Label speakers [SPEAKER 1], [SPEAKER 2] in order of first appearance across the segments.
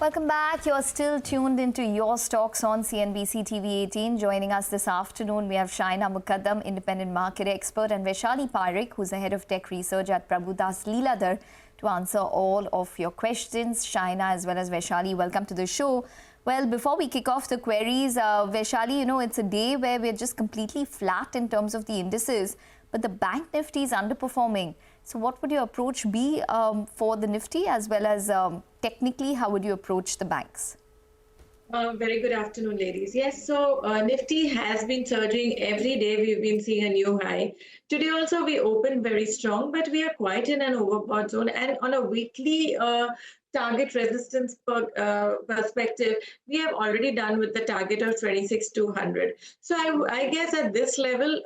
[SPEAKER 1] Welcome back. You're still tuned into Your Stocks on CNBC TV 18. Joining us this afternoon, we have Shaina Mukaddam, independent market expert, and Vaishali Parekh, who's the head of tech research at Prabhudas Lilladher, to answer all of your questions. Shaina as well as Vaishali, welcome to the show. Well, before we kick off the queries, Vaishali, it's a day where we're just completely flat in terms of the indices, but the Bank Nifty is underperforming. So what would your approach be for the Nifty, as well as technically, how would you approach the banks?
[SPEAKER 2] Very good afternoon, ladies. Yes, so Nifty has been surging every day. We've been seeing a new high. Today also we opened very strong, but we are quite in an overbought zone. And on a weekly target resistance perspective, we have already done with the target of 26,200. So I guess at this level,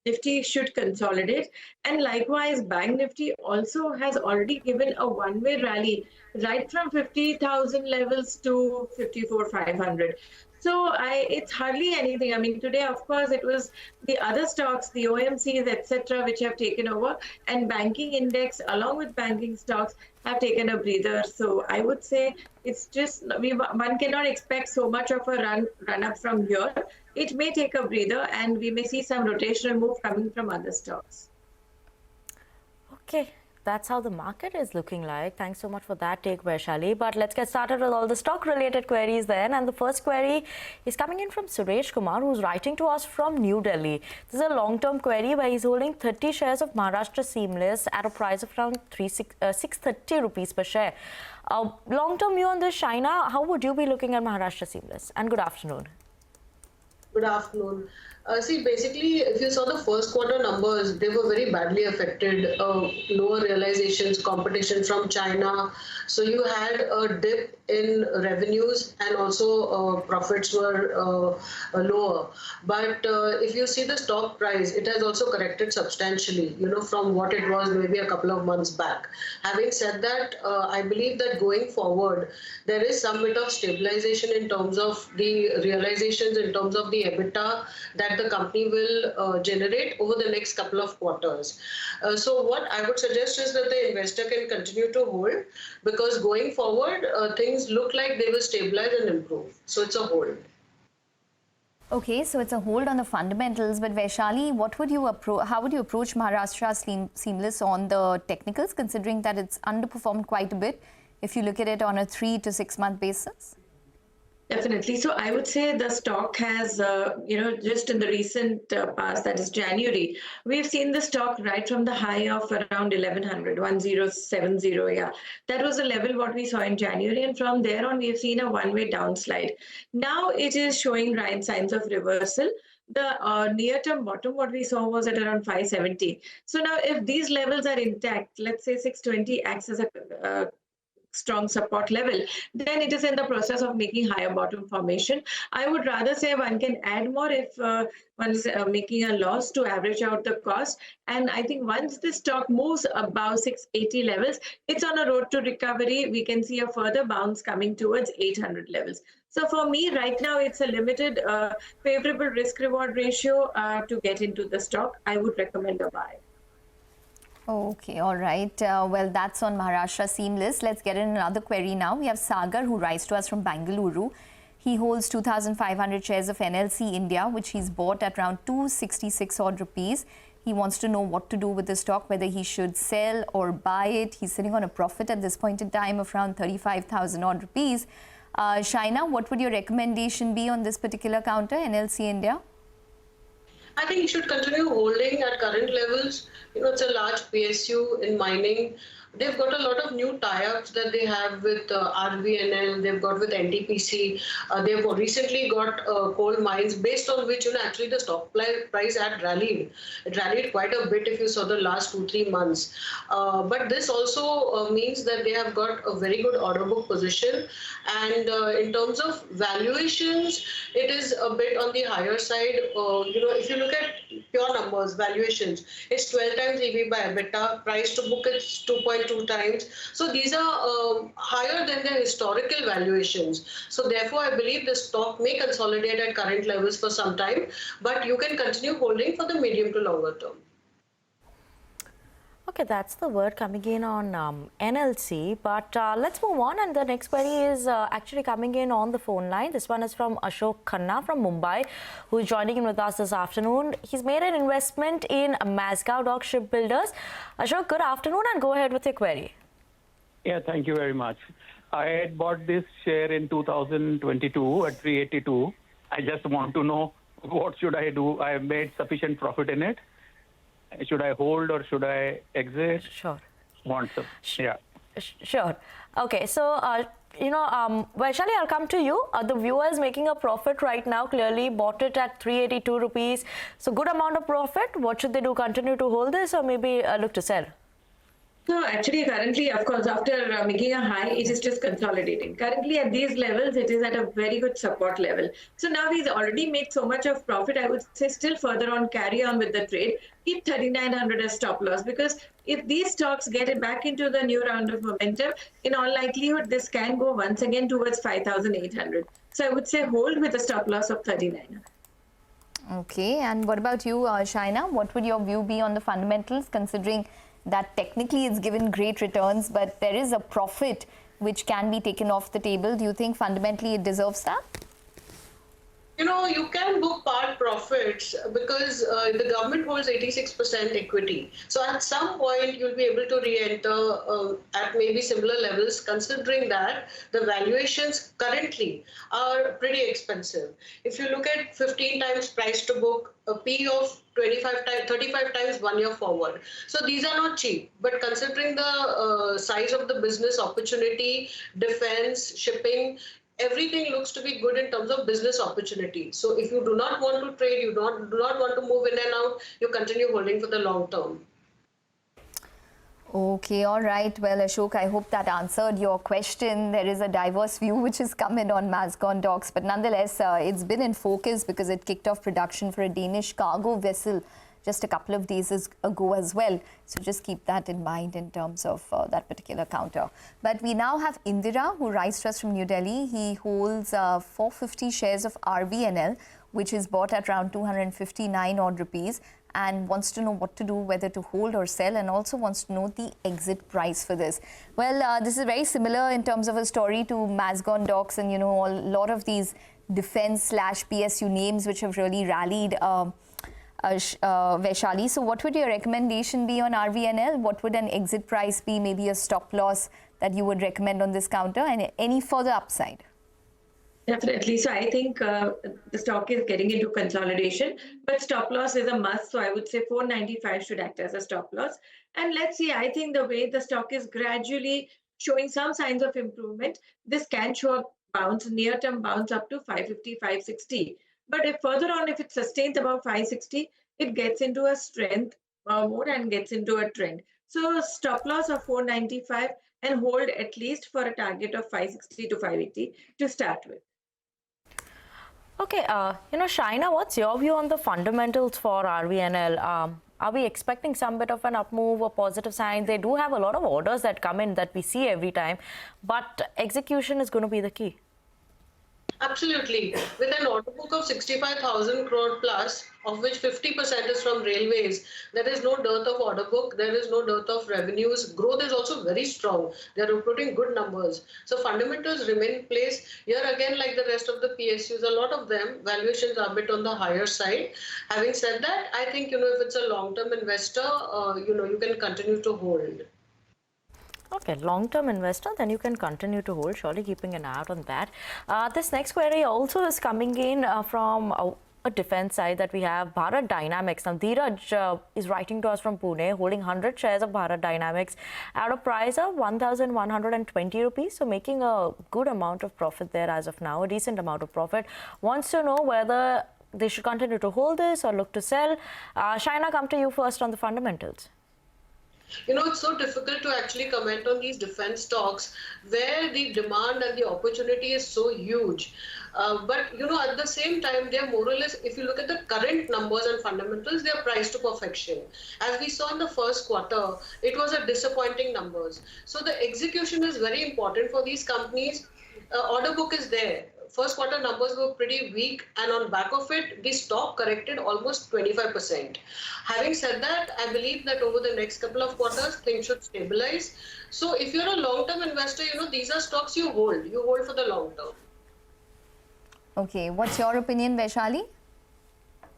[SPEAKER 2] Nifty should consolidate, and likewise Bank Nifty also has already given a one-way rally right from 50,000 levels to 54,500. So it's hardly anything. I mean, today, of course, it was the other stocks, the OMCs, etc., which have taken over, and banking index, along with banking stocks, have taken a breather. So I would say it's just one cannot expect so much of a run up from here. It may take a breather, and we may see some rotational move coming from other stocks.
[SPEAKER 3] Okay. That's how the market is looking like. Thanks so much for that take, Vaishali. But let's get started with all the stock-related queries then. And the first query is coming in from Suresh Kumar, who's writing to us from New Delhi. This is a long-term query where he's holding 30 shares of Maharashtra Seamless at a price of around 630 rupees per share. Long-term view on this, Shaina, how would you be looking at Maharashtra Seamless? And good afternoon.
[SPEAKER 4] Good afternoon. See, basically, if you saw the first quarter numbers, they were very badly affected. Lower realizations, competition from China. So you had a dip in revenues, and also profits were lower. But if you see the stock price, it has also corrected substantially, from what it was maybe a couple of months back. Having said that, I believe that going forward, there is some bit of stabilization in terms of the realizations, in terms of the EBITDA that the company will generate over the next couple of quarters. So what I would suggest is that the investor can continue to hold, because going forward, things look like they will stabilize and improve. So it's a hold.
[SPEAKER 1] Okay, so it's a hold on the fundamentals, but Vaishali, how would you approach Maharashtra Seamless on the technicals, considering that it's underperformed quite a bit if you look at it on a 3 to 6 month basis?
[SPEAKER 2] Definitely. So I would say the stock has, just in the recent past, that is January, we've seen the stock right from the high of around 1070, yeah. That was the level what we saw in January, and from there on, we've seen a one-way downslide. Now it is showing signs of reversal. The near-term bottom, what we saw was at around 570. So now if these levels are intact, let's say 620 acts as a strong support level, then it is in the process of making higher bottom formation. I would rather say one can add more if one is making a loss to average out the cost. And I think once the stock moves above 680 levels, it's on a road to recovery. We can see a further bounce coming towards 800 levels. So for me, right now, it's a limited favorable risk-reward ratio to get into the stock. I would recommend a buy.
[SPEAKER 1] Okay, all right. Well, that's on Maharashtra Seamless. Let's get in another query now. We have Sagar, who writes to us from Bangalore. He holds 2,500 shares of NLC India, which he's bought at around 266 odd rupees. He wants to know what to do with the stock, whether he should sell or buy it. He's sitting on a profit at this point in time of around 35,000 odd rupees. Shaina, what would your recommendation be on this particular counter, NLC India?
[SPEAKER 4] I think you should continue holding at current levels. It's a large PSU in mining. They've got a lot of new tie-ups that they have with RVNL, they've got with NTPC, they've recently got coal mines, based on which actually the stock price had rallied. It rallied quite a bit if you saw the last 2-3 months. But this also means that they have got a very good order book position. And in terms of valuations, it is a bit on the higher side. If you look at pure numbers, valuations, it's 12 times EV by EBITDA, price to book it's 2.2 times. So these are higher than their historical valuations. So therefore, I believe the stock may consolidate at current levels for some time, but you can continue holding for the medium to longer term.
[SPEAKER 3] Okay, that's the word coming in on NLC. But let's move on. And the next query is actually coming in on the phone line. This one is from Ashok Khanna from Mumbai, who is joining in with us this afternoon. He's made an investment in Mazgaon Dock Shipbuilders. Ashok, good afternoon, and go ahead with your query.
[SPEAKER 5] Yeah, thank you very much. I had bought this share in 2022 at 382. I just want to know what should I do. I have made sufficient profit in it. Should I hold or should I exit?
[SPEAKER 3] Sure.
[SPEAKER 5] Yeah.
[SPEAKER 3] Sure. Okay, so, Vaishali, I'll come to you. The viewer is making a profit right now, clearly bought it at 382 rupees. So, good amount of profit. What should they do? Continue to hold this or maybe look to sell?
[SPEAKER 2] So actually currently, of course, after making a high, it is just consolidating. Currently at these levels, it is at a very good support level. So now he's already made so much of profit, I would say still further on, carry on with the trade. Keep 3,900 as stop loss, because if these stocks get it back into the new round of momentum, in all likelihood, this can go once again towards 5,800. So I would say hold with a stop loss of 3,900.
[SPEAKER 1] Okay, and what about you, Shaina? What would your view be on the fundamentals, considering that technically it's given great returns, but there is a profit which can be taken off the table? Do you think fundamentally it deserves that?
[SPEAKER 4] You know, you can book part profits because the government holds 86% equity. So at some point, you'll be able to re-enter at maybe similar levels, considering that the valuations currently are pretty expensive. If you look at 15 times price to book, a P of 35 times 1 year forward. So these are not cheap, but considering the size of the business opportunity, defense, shipping, everything looks to be good in terms of business opportunity. So if you do not want to trade, you do not want to move in and out, you continue holding for the long term.
[SPEAKER 1] Okay, all right. Well, Ashok, I hope that answered your question. There is a diverse view which has come in on Mazgaon Docks, but nonetheless, it's been in focus because it kicked off production for a Danish cargo vessel just a couple of days ago as well. So just keep that in mind in terms of that particular counter. But we now have Indira, who writes to us from New Delhi. He holds 450 shares of RVNL, which is bought at around 259 odd rupees, and wants to know what to do, whether to hold or sell, and also wants to know the exit price for this. Well, this is very similar in terms of a story to Mazgaon Docks and, a lot of these defense/PSU names which have really rallied. Vaishali, so what would your recommendation be on RVNL? What would an exit price be, maybe a stop loss that you would recommend on this counter, and any further upside?
[SPEAKER 2] Definitely. So I think the stock is getting into consolidation, but stop loss is a must. So I would say 495 should act as a stop loss. And let's see, I think the way the stock is gradually showing some signs of improvement, this can show a bounce, near-term bounce up to 550, 560. But if further on, if it sustains above 560, it gets into a strength mode and gets into a trend. So stop loss of 495 and hold at least for a target of 560 to 580 to start with.
[SPEAKER 3] Okay, Shaina, what's your view on the fundamentals for RVNL? Are we expecting some bit of an up move or positive sign? They do have a lot of orders that come in that we see every time, but execution is going to be the key.
[SPEAKER 4] Absolutely. With an order book of 65,000 crore plus, of which 50% is from railways, there is no dearth of order book, there is no dearth of revenues. Growth is also very strong. They are reporting good numbers. So fundamentals remain in place. Here again, like the rest of the PSUs, a lot of them, valuations are a bit on the higher side. Having said that, I think, if it's a long-term investor, you can continue to hold.
[SPEAKER 3] Okay, long-term investor, then you can continue to hold, surely keeping an eye out on that. This next query also is coming in from a defense side that we have, Bharat Dynamics. Now, Dheeraj is writing to us from Pune, holding 100 shares of Bharat Dynamics at a price of 1,120 rupees. So making a good amount of profit there as of now, a decent amount of profit. Wants to know whether they should continue to hold this or look to sell. Shaina, come to you first on the fundamentals.
[SPEAKER 4] It's so difficult to actually comment on these defense stocks where the demand and the opportunity is so huge. But, at the same time, they're more or less, if you look at the current numbers and fundamentals, they're priced to perfection. As we saw in the first quarter, it was a disappointing numbers. So the execution is very important for these companies. Order book is there. first quarter numbers were pretty weak, and on back of it, the stock corrected almost 25%. Having said that, I believe that over the next couple of quarters, things should stabilize. So if you're a long-term investor, these are stocks you hold. You hold for the long term.
[SPEAKER 1] Okay, what's your opinion, Vaishali?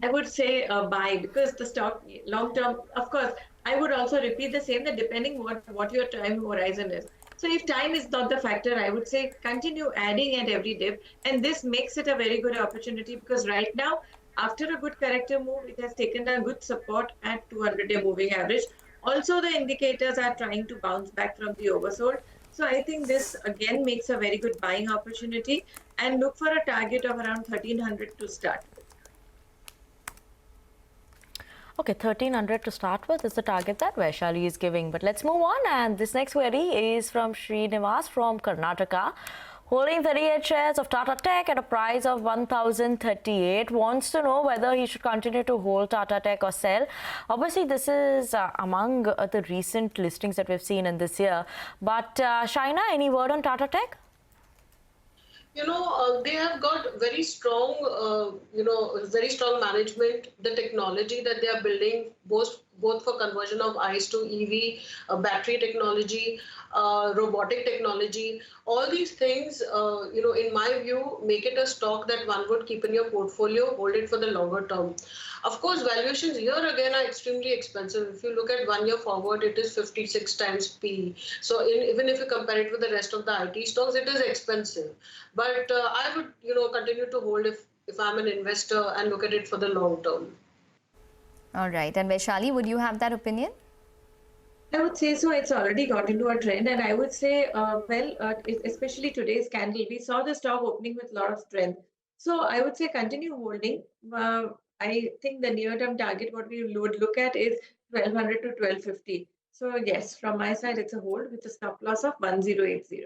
[SPEAKER 2] I would say buy, because the stock long term, of course, I would also repeat the same, that depending what your time horizon is. So if time is not the factor, I would say continue adding at every dip. And this makes it a very good opportunity, because right now, after a good corrective move, it has taken a good support at 200-day moving average. Also, the indicators are trying to bounce back from the oversold. So I think this again makes a very good buying opportunity, and look for a target of around 1300 to start with.
[SPEAKER 3] Okay, 1300 to start with is the target that Vaishali is giving. But let's move on, and this next query is from Srinivas from Karnataka. Holding 38 shares of Tata Tech at a price of 1,038, wants to know whether he should continue to hold Tata Tech or sell. Obviously, this is among the recent listings that we've seen in this year. But Shaina, any word on Tata Tech?
[SPEAKER 4] They have got very strong, very strong management. The technology that they are building, both for conversion of ICE to EV, battery technology, robotic technology, all these things, in my view, make it a stock that one would keep in your portfolio, hold it for the longer term. Of course, valuations here again are extremely expensive. If you look at 1 year forward, it is 56 times P. So even if you compare it with the rest of the IT stocks, it is expensive. But I would, continue to hold if I'm an investor and look at it for the long term.
[SPEAKER 1] All right. And Vaishali, would you have that opinion?
[SPEAKER 2] I would say so. It's already got into a trend, and I would say, especially today's candle, we saw the stock opening with a lot of strength. So I would say continue holding. I think the near-term target, what we would look at is 1200 to 1250. So yes, from my side, it's a hold with a stop loss of 1080.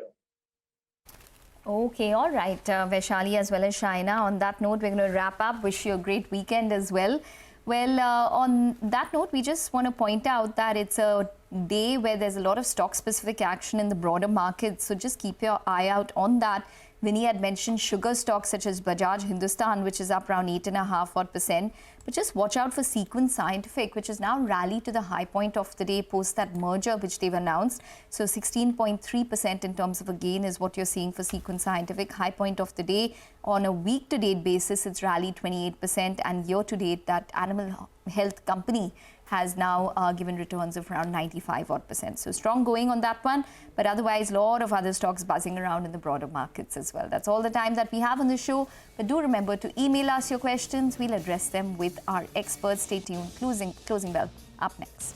[SPEAKER 1] Okay, all right, Vaishali as well as Shaina. On that note, we're going to wrap up. Wish you a great weekend as well. Well, on that note, we just want to point out that it's a day where there's a lot of stock-specific action in the broader market. So just keep your eye out on that. Vinny had mentioned sugar stocks such as Bajaj Hindustan, which is up around 8.5%. But just watch out for Sequence Scientific, which has now rallied to the high point of the day post that merger, which they've announced. So 16.3% in terms of a gain is what you're seeing for Sequence Scientific. High point of the day. On a week-to-date basis, it's rallied 28%. And year-to-date, that animal health company has now given returns of around 95%. So strong going on that one. But otherwise, a lot of other stocks buzzing around in the broader markets as well. That's all the time that we have on the show. But do remember to email us your questions. We'll address them with our experts. Stay tuned. Closing bell up next.